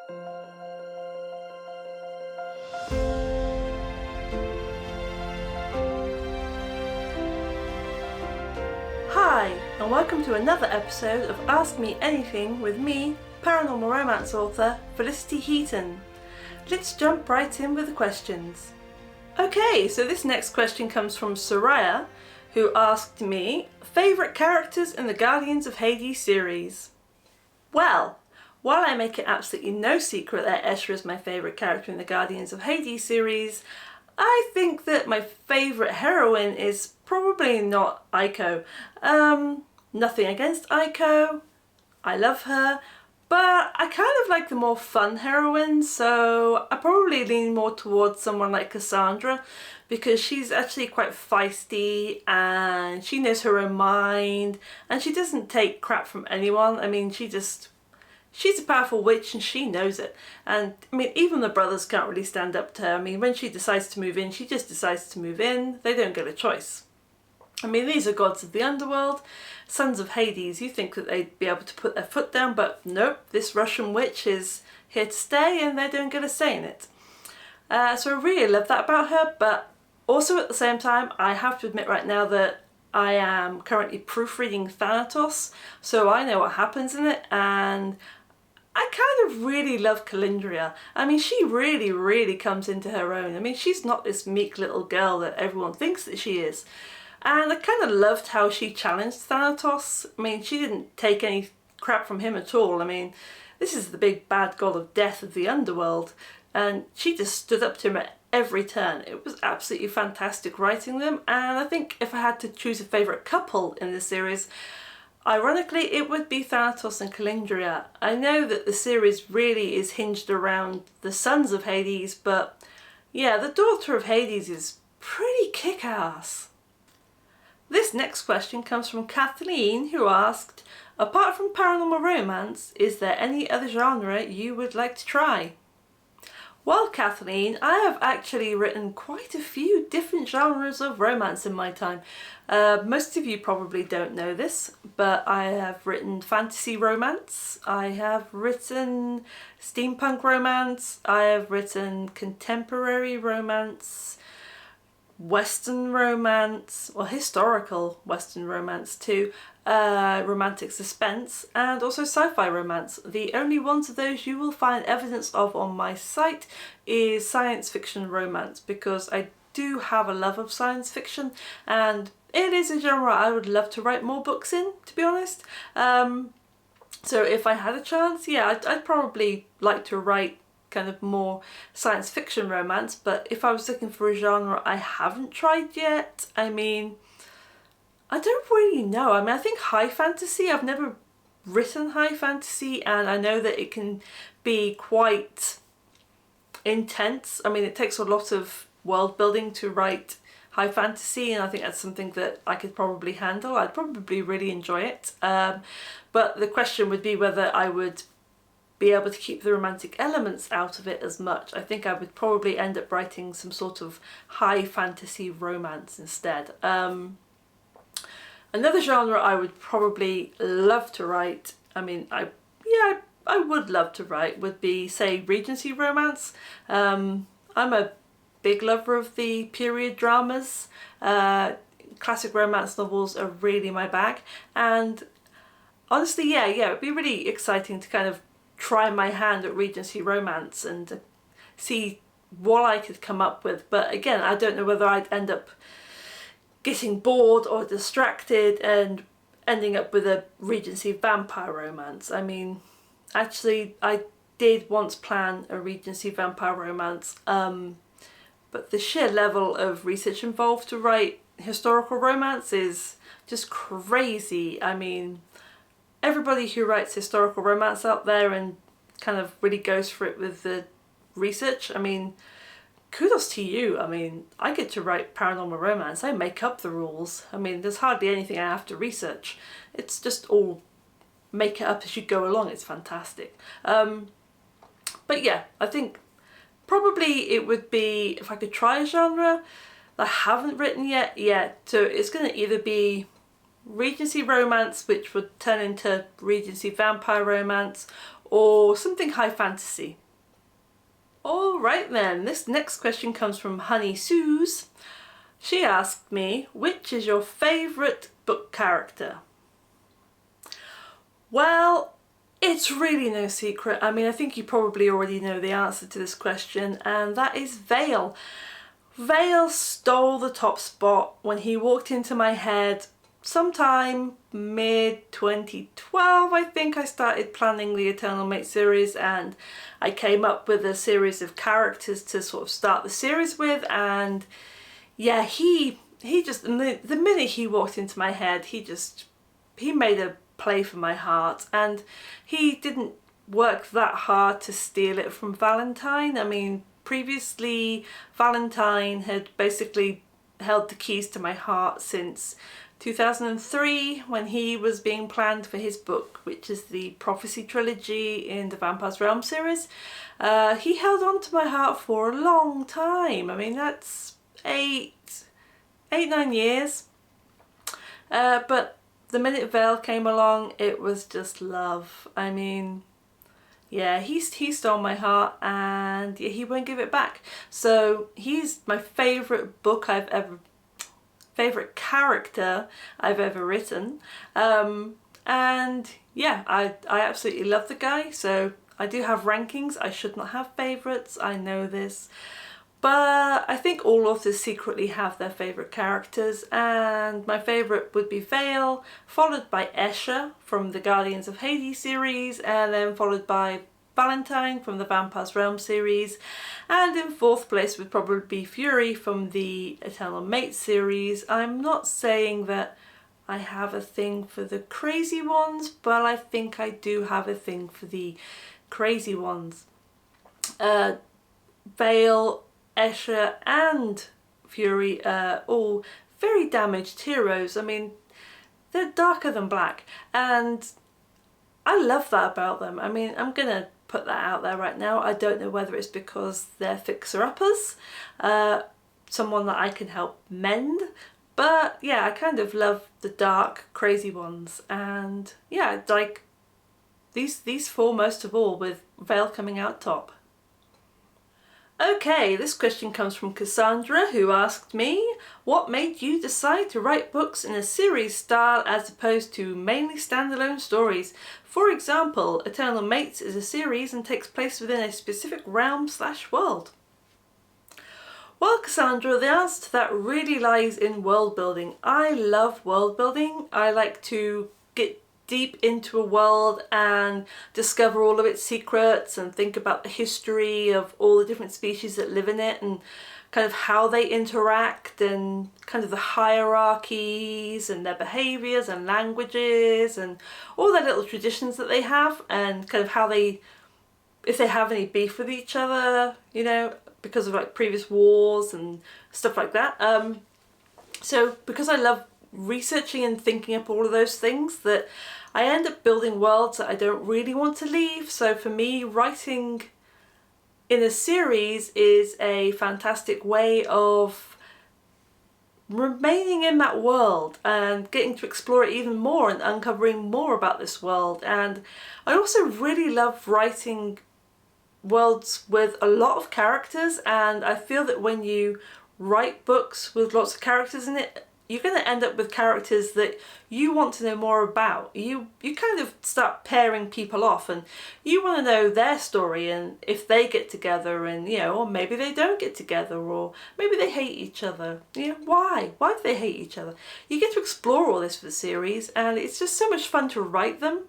Hi, and welcome to another episode of Ask Me Anything with me, paranormal romance author Felicity Heaton. Let's jump right in with the questions. Okay, so this next question comes from Soraya, who asked me, favourite characters in the Guardians of Hades series? Well, while I make it absolutely no secret that Escher is my favourite character in the Guardians of Hades series, I think that my favourite heroine is probably not Aiko. Nothing against Aiko, I love her, but I kind of like the more fun heroines, so I probably lean more towards someone like Cassandra, because she's actually quite feisty and she knows her own mind and she doesn't take crap from anyone. I mean, she's a powerful witch and she knows it. And I mean, even the brothers can't really stand up to her. I mean, when she decides to move in, she just decides to move in. They don't get a choice. I mean, these are gods of the underworld, sons of Hades. You think that they'd be able to put their foot down, but nope, this Russian witch is here to stay and they don't get a say in it. So I really love that about her, but also at the same time, I have to admit right now that I am currently proofreading Thanatos, so I know what happens in it, and I kind of really love Calindria. I mean, she really, really comes into her own. I mean, she's not this meek little girl that everyone thinks that she is. And I kind of loved how she challenged Thanatos. I mean, she didn't take any crap from him at all. I mean, this is the big bad god of death of the underworld, and she just stood up to him at every turn. It was absolutely fantastic writing them, and I think if I had to choose a favourite couple in this series, ironically, it would be Thanatos and Calindria. I know that the series really is hinged around the sons of Hades, but yeah, the daughter of Hades is pretty kick-ass. This next question comes from Kathleen, who asked, apart from paranormal romance, is there any other genre you would like to try? Well, Kathleen, I have actually written quite a few different genres of romance in my time. Most of you probably don't know this, but I have written fantasy romance, I have written steampunk romance, I have written contemporary romance, Western romance, well, historical Western romance too, romantic suspense, and also sci-fi romance. The only ones of those you will find evidence of on my site is science fiction romance, because I do have a love of science fiction and it is a genre I would love to write more books in, to be honest. So if I had a chance, yeah, I'd probably like to write kind of more science fiction romance, but if I was looking for a genre I haven't tried yet, I mean, I don't really know. I mean, I think high fantasy, I've never written high fantasy, and I know that it can be quite intense. I mean, it takes a lot of world building to write high fantasy, and I think that's something that I could probably handle. I'd probably really enjoy it. But the question would be whether I would be able to keep the romantic elements out of it as much. I think I would probably end up writing some sort of high fantasy romance instead. Another genre I would probably love to write, I mean, I would love to write, would be, say, Regency romance. I'm a big lover of the period dramas. Classic romance novels are really my bag, and honestly, yeah, it'd be really exciting to kind of try my hand at Regency romance and see what I could come up with. But again, I don't know whether I'd end up getting bored or distracted and ending up with a Regency vampire romance. I mean, actually, I did once plan a Regency vampire romance, but the sheer level of research involved to write historical romance is just crazy. I mean, everybody who writes historical romance out there and kind of really goes for it with the research, I mean, kudos to you. I mean, I get to write paranormal romance. I make up the rules. I mean, there's hardly anything I have to research. It's just all make it up as you go along. It's fantastic. But yeah, I think probably it would be, if I could try a genre that I haven't written yet, so it's going to either be Regency romance, which would turn into Regency vampire romance, or something high fantasy. Alright then, this next question comes from Honey Suze. She asked me, which is your favourite book character? Well, it's really no secret. I mean, I think you probably already know the answer to this question, and that is Vale. Vale stole the top spot when he walked into my head sometime mid-2012. I think I started planning the Eternal Mate series, and I came up with a series of characters to sort of start the series with, and yeah, he just, the minute he walked into my head, he made a play for my heart, and he didn't work that hard to steal it from Valentine. I mean, previously Valentine had basically held the keys to my heart since 2003 when he was being planned for his book, which is the Prophecy trilogy in the Vampire's Realm series. He held on to my heart for a long time. I mean, that's 9 years. But the minute Vale came along, it was just love. I mean, yeah, he stole my heart, and yeah, he won't give it back. So he's my favourite favourite character I've ever written. And yeah, I absolutely love the guy. So I do have rankings. I should not have favourites, I know this. But I think all authors secretly have their favourite characters, and my favourite would be Vale, followed by Escher from the Guardians of Hades series, and then followed by Valentine from the Vampire's Realm series, and in fourth place would probably be Fury from the Eternal Mate series. I'm not saying that I have a thing for the crazy ones, but I think I do have a thing for the crazy ones. Vale, Escher and Fury are all very damaged heroes. I mean, they're darker than black, and I love that about them. I mean, I'm gonna put that out there right now. I don't know whether it's because they're fixer-uppers, someone that I can help mend, but yeah, I kind of love the dark, crazy ones, and yeah, like these four most of all, with Vale coming out top. Okay, this question comes from Cassandra, who asked me, what made you decide to write books in a series style as opposed to mainly standalone stories? For example, Eternal Mates is a series and takes place within a specific realm/world. Well, Cassandra, the answer to that really lies in world building. I love world building. I like to get deep into a world and discover all of its secrets and think about the history of all the different species that live in it and kind of how they interact and kind of the hierarchies and their behaviours and languages and all their little traditions that they have, and kind of how they, if they have any beef with each other, you know, because of like previous wars and stuff like that. So because I love researching and thinking up all of those things, that I end up building worlds that I don't really want to leave. So for me, writing in a series is a fantastic way of remaining in that world and getting to explore it even more and uncovering more about this world. And I also really love writing worlds with a lot of characters, and I feel that when you write books with lots of characters in it, you're going to end up with characters that you want to know more about. You kind of start pairing people off, and you want to know their story and if they get together, and you know, or maybe they don't get together, or maybe they hate each other. You know, why do they hate each other? You get to explore all this for the series, and it's just so much fun to write them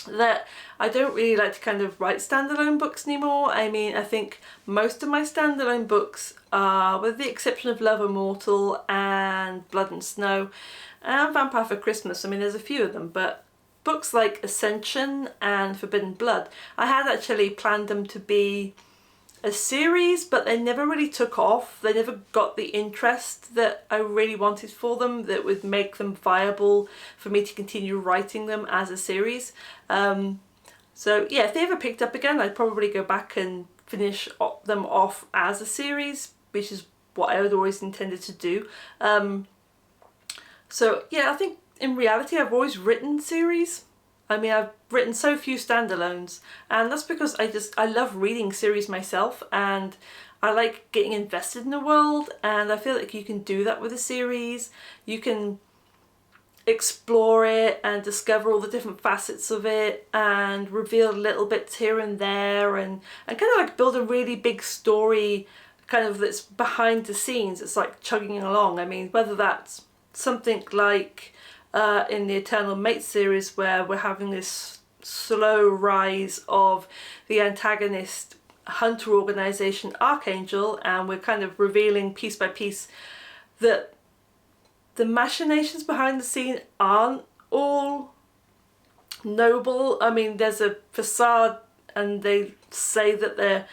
that I don't really like to kind of write standalone books anymore. I mean, I think most of my standalone books are, with the exception of Love Immortal and Blood and Snow and Vampire for Christmas, I mean there's a few of them, but books like Ascension and Forbidden Blood, I had actually planned them to be a series, but they never really took off. They never got the interest that I really wanted for them that would make them viable for me to continue writing them as a series. So yeah, if they ever picked up again, I'd probably go back and finish them off as a series, which is what I had always intended to do. So yeah, I think in reality I've always written series. I mean, I've written so few standalones, and that's because I love reading series myself, and I like getting invested in the world, and I feel like you can do that with a series. You can explore it and discover all the different facets of it and reveal little bits here and there, and kind of like build a really big story kind of that's behind the scenes. It's like chugging along. I mean, whether that's something like in the Eternal Mate series, where we're having this slow rise of the antagonist hunter organization Archangel, and we're kind of revealing piece by piece that the machinations behind the scene aren't all noble. I mean, there's a facade, and they say that they're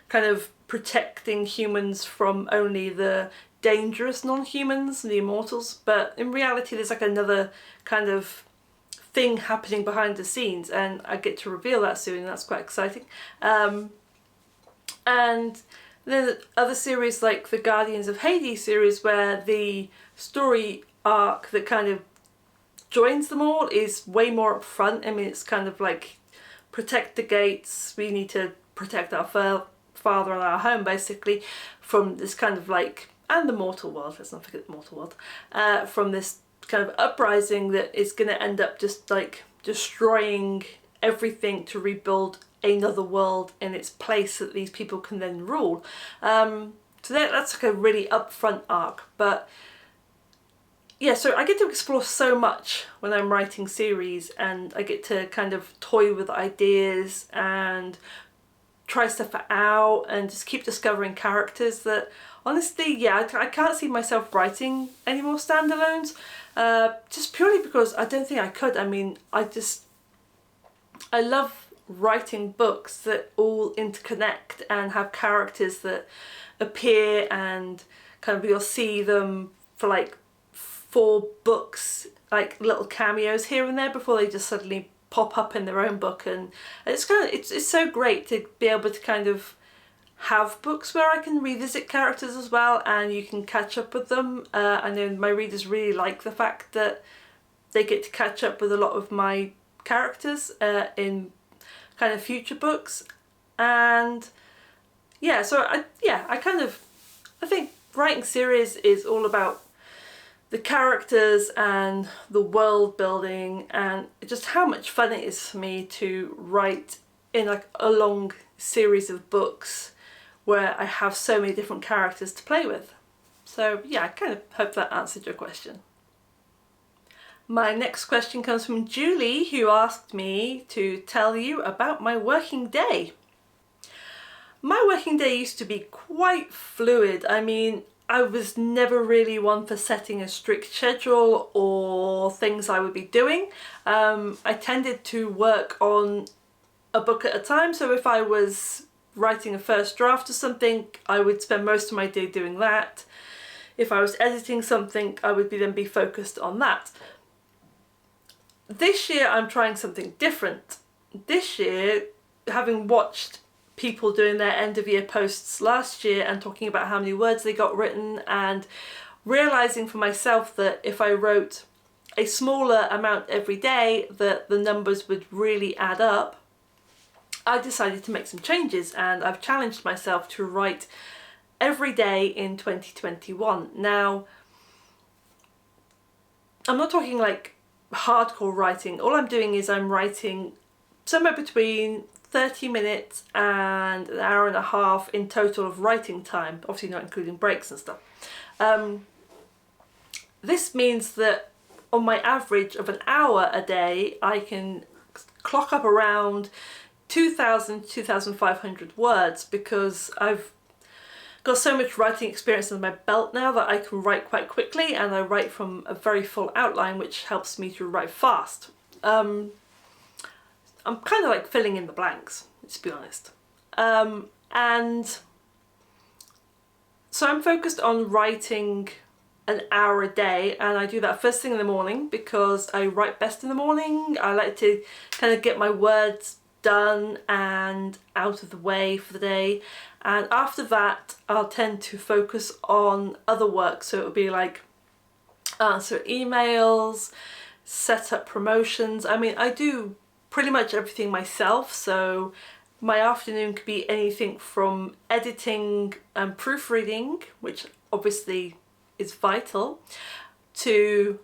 kind of protecting humans from only the dangerous non-humans, the immortals, but in reality there's like another kind of thing happening behind the scenes, and I get to reveal that soon, and that's quite exciting. And then other series like the Guardians of Hades series, where the story arc that kind of joins them all is way more upfront. I mean, it's kind of like protect the gates, we need to protect our father and our home, basically, from this kind of like, and the mortal world, let's not forget the mortal world, from this kind of uprising that is going to end up just like destroying everything to rebuild another world in its place that these people can then rule. So that's like a really upfront arc. But yeah, so I get to explore so much when I'm writing series, and I get to kind of toy with ideas and try stuff out and just keep discovering characters that honestly, yeah, I can't see myself writing any more standalones, just purely because I don't think I could. I mean, I love writing books that all interconnect and have characters that appear, and kind of you'll see them for like 4 books, like little cameos here and there before they just suddenly pop up in their own book. And it's kind of, it's so great to be able to kind of have books where I can revisit characters as well, and you can catch up with them. I know my readers really like the fact that they get to catch up with a lot of my characters in kind of future books. And yeah, so I think writing series is all about the characters and the world building, and just how much fun it is for me to write in like a long series of books where I have so many different characters to play with. So yeah, I kind of hope that answered your question. My next question comes from Julie, who asked me to tell you about my working day. My working day used to be quite fluid. I mean, I was never really one for setting a strict schedule or things I would be doing. I tended to work on a book at a time, so if I was writing a first draft or something, I would spend most of my day doing that. If I was editing something, I would then be focused on that. This year I'm trying something different. This year, having watched people doing their end of year posts last year and talking about how many words they got written, and realising for myself that if I wrote a smaller amount every day, that the numbers would really add up, I decided to make some changes, and I've challenged myself to write every day in 2021. Now, I'm not talking like hardcore writing. All I'm doing is I'm writing somewhere between 30 minutes and an hour and a half in total of writing time, obviously not including breaks and stuff. This means that on my average of an hour a day, I can clock up around 2,000 to 2,500 words, because I've got so much writing experience under my belt now that I can write quite quickly, and I write from a very full outline, which helps me to write fast. I'm kind of like filling in the blanks, to be honest. And so I'm focused on writing an hour a day, and I do that first thing in the morning because I write best in the morning. I like to kind of get my words done and out of the way for the day, and after that I'll tend to focus on other work. So it would be like answer emails, set up promotions. I mean, I do pretty much everything myself, so my afternoon could be anything from editing and proofreading, which obviously is vital, to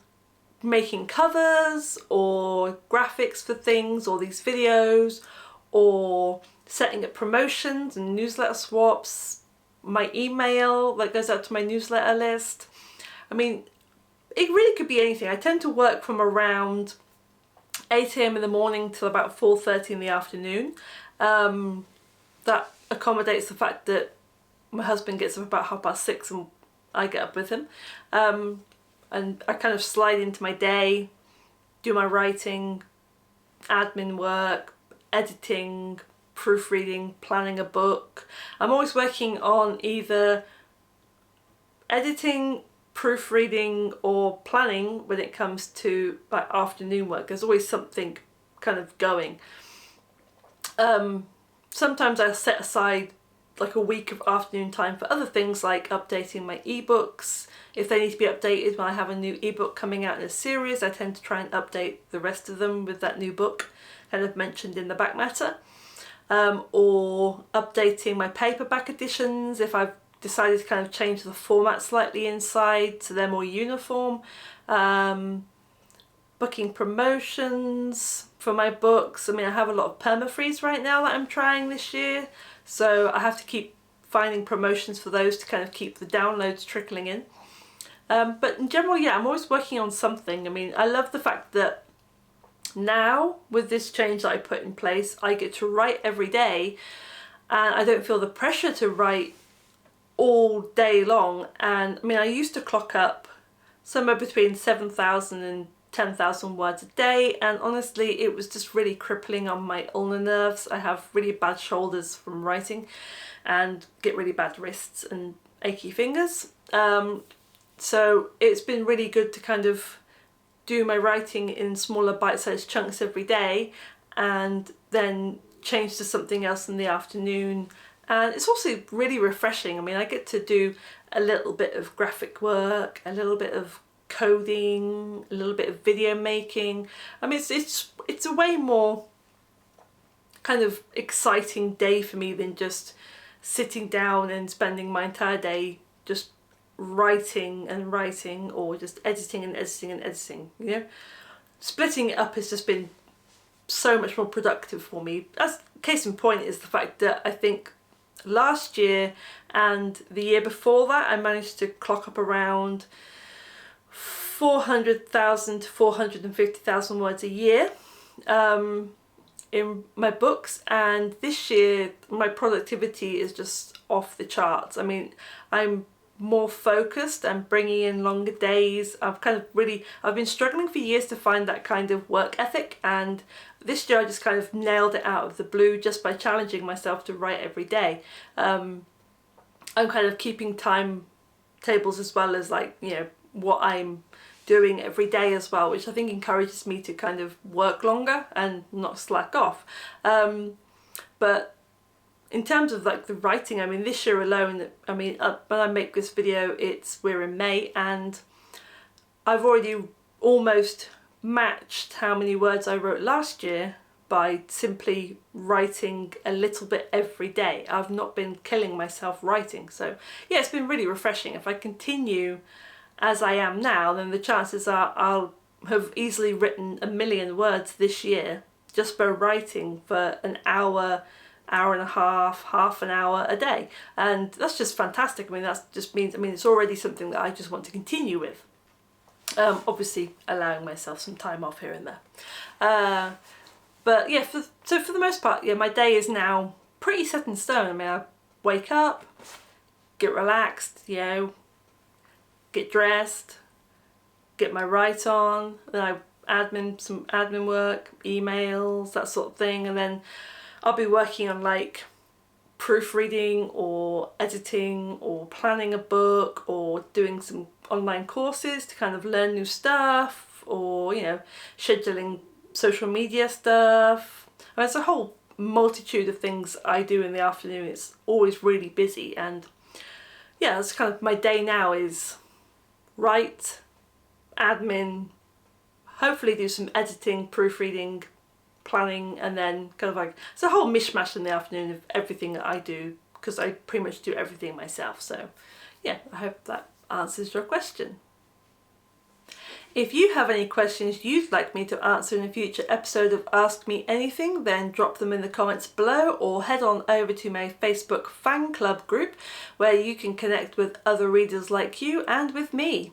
making covers or graphics for things or these videos, or setting up promotions and newsletter swaps, my email that goes out to my newsletter list. I mean, it really could be anything. I tend to work from around 8 AM in the morning till about 4:30 in the afternoon. That accommodates the fact that my husband gets up about 6:30 and I get up with him. And I kind of slide into my day, do my writing, admin work, editing, proofreading, planning a book. I'm always working on either editing, proofreading or planning when it comes to like afternoon work. There's always something kind of going. Sometimes I'll set aside like a week of afternoon time for other things like updating my ebooks. If they need to be updated when I have a new ebook coming out in a series, I tend to try and update the rest of them with that new book kind of mentioned in the back matter. Or updating my paperback editions if I've decided to kind of change the format slightly inside so they're more uniform. Booking promotions for my books. I mean, I have a lot of permafrees right now that I'm trying this year, so I have to keep finding promotions for those to kind of keep the downloads trickling in. But in general, yeah, I'm always working on something. I mean, I love the fact that now with this change that I put in place, I get to write every day and I don't feel the pressure to write all day long. And I mean, I used to clock up somewhere between 7,000 and 10,000 words a day, and honestly it was just really crippling on my ulnar nerves. I have really bad shoulders from writing and get really bad wrists and achy fingers. So it's been really good to kind of do my writing in smaller bite-sized chunks every day and then change to something else in the afternoon. And it's also really refreshing. I mean, I get to do a little bit of graphic work, a little bit of coding, a little bit of video making. I mean, it's a way more kind of exciting day for me than just sitting down and spending my entire day just writing and writing, or just editing and editing and editing, you know. Splitting it up has just been so much more productive for me. As case in point is the fact that I think last year and the year before that I managed to clock up around 400,000 to 450,000 words a year in my books, and this year my productivity is just off the charts. I mean, I'm more focused and bringing in longer days. I've been struggling for years to find that kind of work ethic, and this year I just kind of nailed it out of the blue just by challenging myself to write every day. I'm kind of keeping timetables as well as, like, you know, what I'm doing every day as well, which I think encourages me to kind of work longer and not slack off. But in terms of like the writing, I mean, this year alone, I mean, when I make this video, we're in May, and I've already almost matched how many words I wrote last year by simply writing a little bit every day. I've not been killing myself writing. So yeah, it's been really refreshing. If I continue as I am now, then the chances are I'll have easily written 1 million words this year just by writing for an hour, hour and a half an hour a day. And that's just fantastic. I mean, that just means, I mean, it's already something that I just want to continue with. Obviously allowing myself some time off here and there. But yeah, so for the most part, yeah, my day is now pretty set in stone. I mean, I wake up, get relaxed, you know, get dressed, get my write on, then I some admin work, emails, that sort of thing, and then I'll be working on like proofreading or editing or planning a book or doing some online courses to kind of learn new stuff, or, you know, scheduling social media stuff. I mean, it's a whole multitude of things I do in the afternoon. It's always really busy, and yeah, that's kind of my day now is write, admin, hopefully do some editing, proofreading, planning, and then kind of like, it's a whole mishmash in the afternoon of everything that I do, because I pretty much do everything myself. So yeah, I hope that answers your question. If you have any questions you'd like me to answer in a future episode of Ask Me Anything, then drop them in the comments below, or head on over to my Facebook fan club group where you can connect with other readers like you and with me.